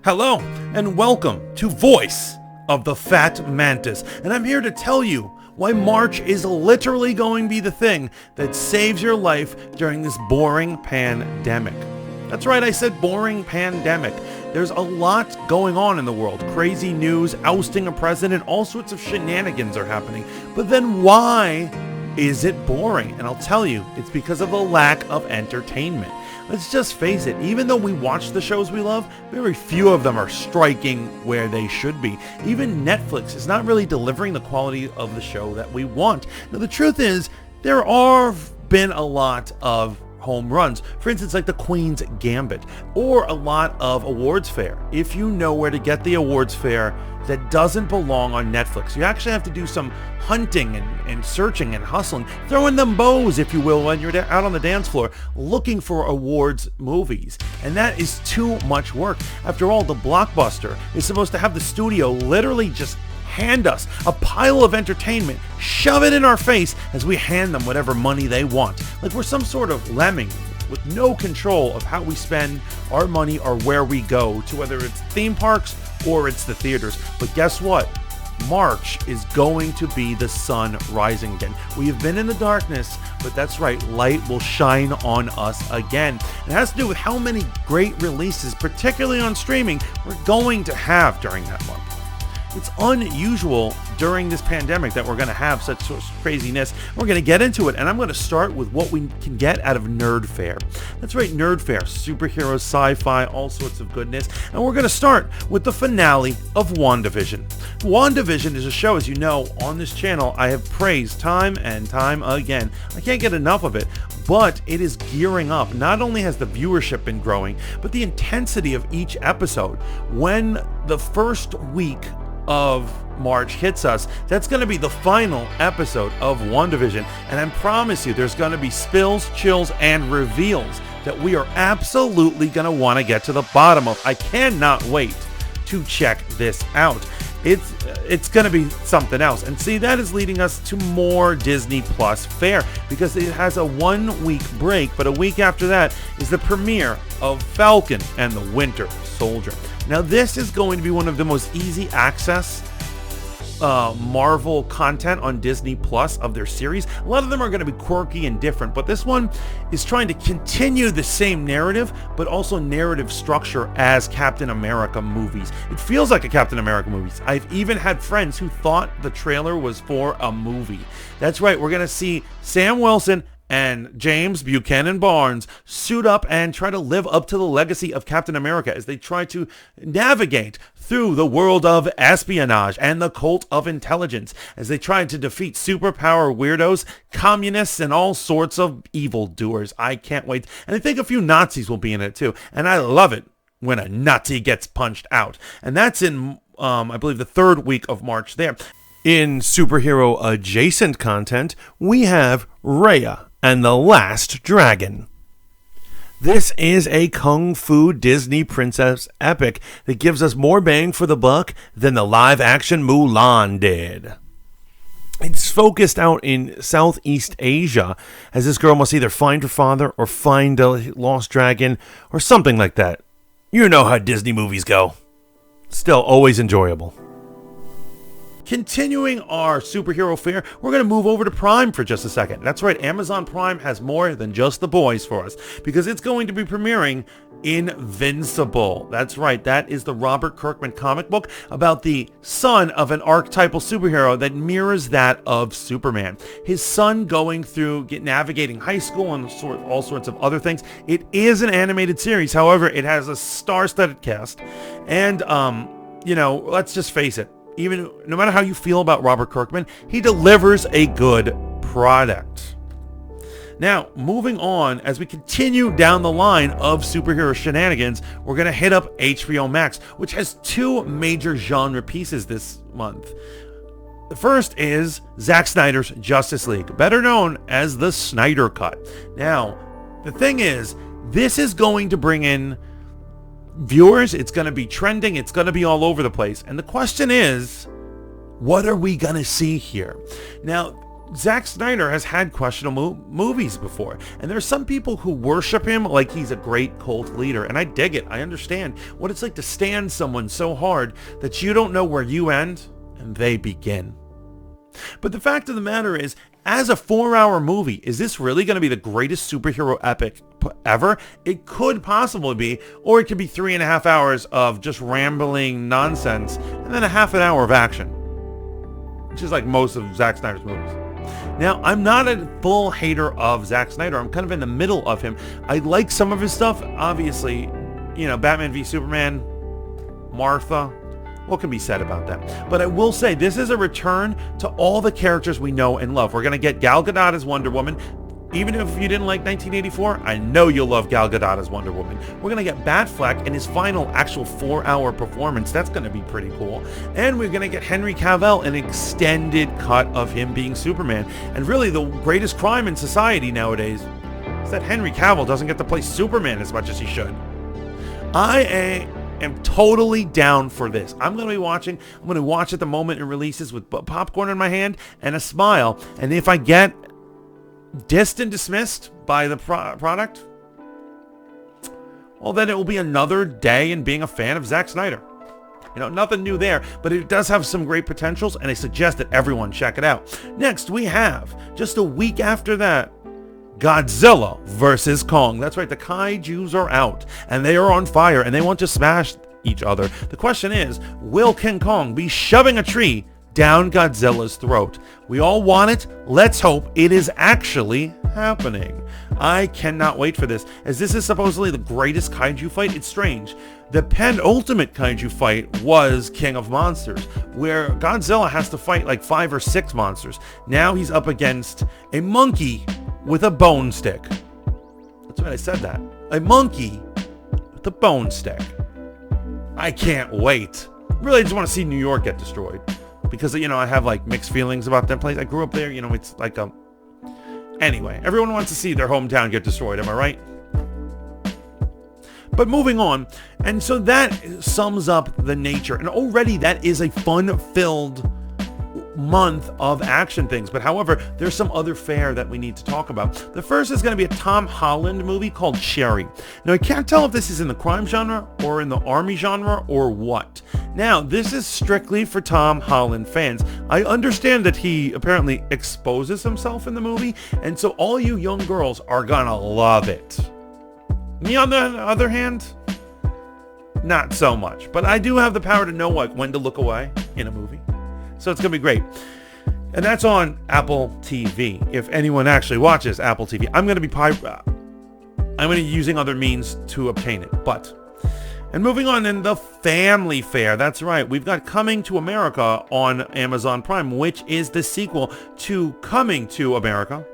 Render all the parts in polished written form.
Hello, and welcome to Voice of the Fat Mantis, and I'm here to tell you why March is literally going to be the thing that saves your life during this boring pandemic. That's right, I said boring pandemic. There's a lot going on in the world. Crazy news, ousting a president, all sorts of shenanigans are happening. But then why is it boring? And I'll tell you, it's because of the lack of entertainment. Let's just face it, even though we watch the shows we love, very few of them are striking where they should be. Even Netflix is not really delivering the quality of the show that we want. Now, the truth is, there have been a lot of home runs. For instance, like the Queen's Gambit, or a lot of awards fare. If you know where to get the awards fare that doesn't belong on Netflix, you actually have to do some hunting and searching and hustling, throwing them bows, if you will, when you're out on the dance floor looking for awards movies. And that is too much work. After all, the Blockbuster is supposed to have the studio literally just hand us a pile of entertainment, shove it in our face as we hand them whatever money they want. Like we're some sort of lemming with no control of how we spend our money or where we go to, whether it's theme parks or it's the theaters. But guess what? March is going to be the sun rising again. We have been in the darkness, but that's right, light will shine on us again. It has to do with how many great releases, particularly on streaming, we're going to have during that month. It's unusual during this pandemic that we're going to have such craziness. We're going to get into it, and I'm going to start with what we can get out of Nerd Fare. That's right, Nerd Fare, superheroes, sci-fi, all sorts of goodness. And we're going to start with the finale of WandaVision. WandaVision is a show, as you know, on this channel I have praised time and time again. I can't get enough of it. But it is gearing up. Not only has the viewership been growing, but the intensity of each episode. When the first week of March hits us, that's going to be the final episode of WandaVision, and I promise you there's going to be spills, chills, and reveals that we are absolutely going to want to get to the bottom of. I cannot wait to check this out. It's going to be something else. And see, that is leading us to more Disney Plus fare, because it has a 1-week break, but a week after that is the premiere of Falcon and the Winter Soldier. Now, this is going to be one of the most easy access Marvel content on Disney Plus of their series. A lot of them are going to be quirky and different, but this one is trying to continue the same narrative, but also narrative structure as Captain America movies. It feels like a Captain America movies. I've even had friends who thought the trailer was for a movie. That's right, we're going to see Sam Wilson and James Buchanan Barnes suit up and try to live up to the legacy of Captain America as they try to navigate through the world of espionage and the cult of intelligence, as they try to defeat superpower weirdos, communists, and all sorts of evildoers. I can't wait. And I think a few Nazis will be in it too. And I love it when a Nazi gets punched out. And that's in, I believe, the 3rd week of March there. In superhero adjacent content, we have Raya and the Last Dragon. This is a Kung Fu Disney princess epic that gives us more bang for the buck than the live-action Mulan did. It's focused out in Southeast Asia, as this girl must either find her father or find a lost dragon or something like that. You know how Disney movies go. Still, always enjoyable. Continuing our superhero fare, we're going to move over to Prime for just a second. That's right, Amazon Prime has more than just the boys for us, because it's going to be premiering Invincible. That's right, that is the Robert Kirkman comic book about the son of an archetypal superhero that mirrors that of Superman. His son going through navigating high school and all sorts of other things. It is an animated series, however, it has a star-studded cast. And, let's just face it. Even no matter how you feel about Robert Kirkman, he delivers a good product. Now, moving on, as we continue down the line of superhero shenanigans, we're going to hit up HBO Max, which has 2 major genre pieces this month. The first is Zack Snyder's Justice League, better known as the Snyder Cut. Now, the thing is, this is going to bring in viewers, it's going to be trending, it's going to be all over the place. And the question is, what are we going to see here? Now, Zack Snyder has had questionable movies before, and there are some people who worship him like he's a great cult leader, and I dig it. I understand what it's like to stand someone so hard that you don't know where you end and they begin. But the fact of the matter is, as a 4-hour movie, is this really going to be the greatest superhero epic ever? It could possibly be, or it could be 3.5 hours of just rambling nonsense and then a half an hour of action, which is like most of Zack Snyder's movies. Now, I'm not a full hater of Zack Snyder. I'm kind of in the middle of him. I like some of his stuff. Obviously, you know, Batman v Superman, Martha, what can be said about that? But I will say, this is a return to all the characters we know and love. We're going to get Gal Gadot as Wonder Woman. Even if you didn't like 1984, I know you'll love Gal Gadot as Wonder Woman. We're going to get Batfleck in his final actual 4-hour performance. That's going to be pretty cool. And we're going to get Henry Cavill, an extended cut of him being Superman. And really, the greatest crime in society nowadays is that Henry Cavill doesn't get to play Superman as much as he should. I am totally down for this. I'm going to be watching. I'm going to watch it the moment it releases with popcorn in my hand and a smile. And if I get dissed and dismissed by the product, well, then it will be another day in being a fan of Zack Snyder. You know, nothing new there, but it does have some great potentials, and I suggest that everyone check it out. Next, we have, just a week after that, Godzilla versus Kong. That's right, the kaijus are out, and they are on fire, and they want to smash each other. The question is, will King Kong be shoving a tree down Godzilla's throat? We all want it. Let's hope it is actually happening. I cannot wait for this, as this is supposedly the greatest kaiju fight. It's strange. The penultimate kaiju fight was King of Monsters, where Godzilla has to fight like 5 or 6 monsters. Now he's up against a monkey with a bone stick. That's right, I said that. A monkey with a bone stick. I can't wait. Really just want to see New York get destroyed, because, you know, I have like mixed feelings about that place. I grew up there, you know, it's like a... Anyway, everyone wants to see their hometown get destroyed, am I right? But moving on, and so that sums up the nature, and already that is a fun-filled month of action things. But however, there's some other fare that we need to talk about. The first is going to be a Tom Holland movie called Cherry. Now, I can't tell if this is in the crime genre or in the army genre or what. Now, this is strictly for Tom Holland fans. I understand that he apparently exposes himself in the movie, and so all you young girls are gonna love it. Me, on the other hand, not so much. But I do have the power to know like when to look away in a movie. So it's going to be great. And that's on Apple TV. If anyone actually watches Apple TV, I'm going to be using other means to obtain it. And moving on in the family fare. That's right. We've got Coming to America on Amazon Prime, which is the sequel to Coming to America,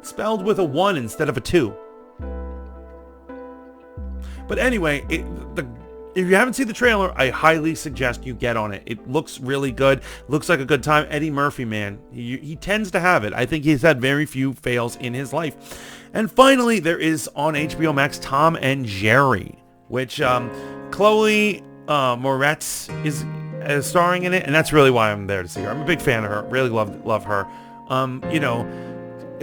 spelled with a 1 instead of a 2. But anyway, if you haven't seen the trailer, I highly suggest you get on it. It looks really good. Looks like a good time. Eddie Murphy, man, he tends to have it. I think he's had very few fails in his life. And finally, there is on HBO Max Tom and Jerry, which Chloe Moretz is starring in it, and that's really why I'm there to see her. I'm a big fan of her. Really love her. You know,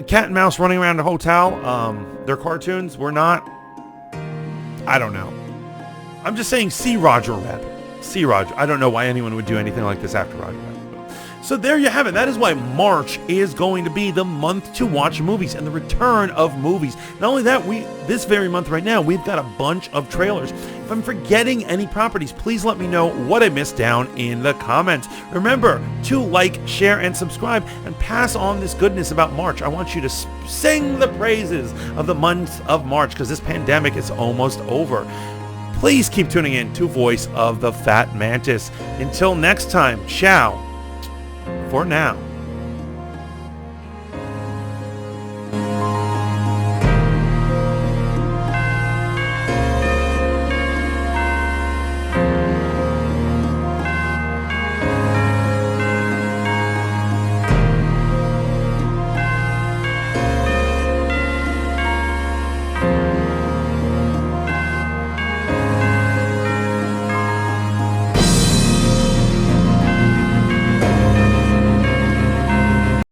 cat and mouse running around a hotel. They're cartoons. We're not. I don't know. I'm just saying, see Roger Rabbit. See Roger. I don't know why anyone would do anything like this after Roger Rabbit. So there you have it. That is why March is going to be the month to watch movies and the return of movies. Not only that, this very month right now, we've got a bunch of trailers. If I'm forgetting any properties, please let me know what I missed down in the comments. Remember to like, share, and subscribe, and pass on this goodness about March. I want you to sing the praises of the month of March, because this pandemic is almost over. Please keep tuning in to Voice of the Fat Mantis. Until next time, ciao for now.